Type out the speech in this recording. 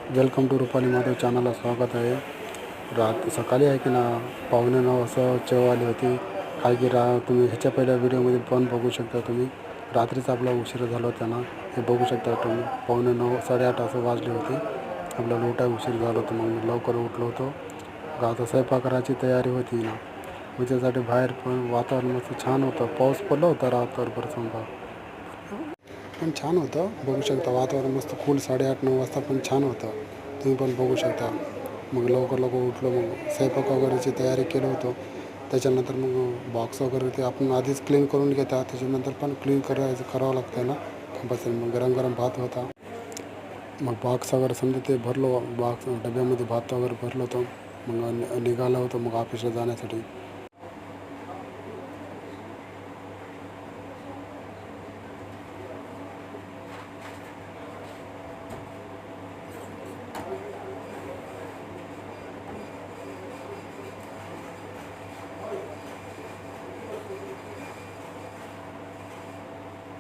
Welcome to Rupali Madhav चॅनलला स्वागत आहे. सकाळी आहे की ना 8:45 असं चव आली होती. काय की तुम्ही ह्याच्या पहिल्या व्हिडिओमध्ये पण बघू शकता. तुम्ही रात्रीचा आपला उशीर झाला होता ना, हे बघू शकता तुम्ही. 8:45 8:30 असं वाजले होते. आपल्याला उठाय उशीर झाला होता. मग लवकर उठलो होतो. आता स्वयंपाक करायची तयारी होती ना, मग त्यासाठी बाहेर पण वातावरण मस्त छान होतं. पाऊस पडला होता रात्रभर समजा, पण छान होतं. बघू शकता वातावरण मस्त कूल 8:30-9 वाजता पण छान होतं. तुम्ही पण बघू शकता. मग लवकर उठलो. मग स्वयंपाक वगैरेची तयारी केलं होतं. त्याच्यानंतर मग बॉक्स वगैरे ते आपण आधीच क्लीन करून घेतात. त्याच्यानंतर पण क्लीन करावं लागतं ना कंपल्सरी. मग गरम गरम भात होता. मग बॉक्स वगैरे समजा ते भरलो. बॉक्स डब्यामध्ये भात वगैरे भरलं होतं. मग निघालं होतं मग ऑफिसला जाण्यासाठी.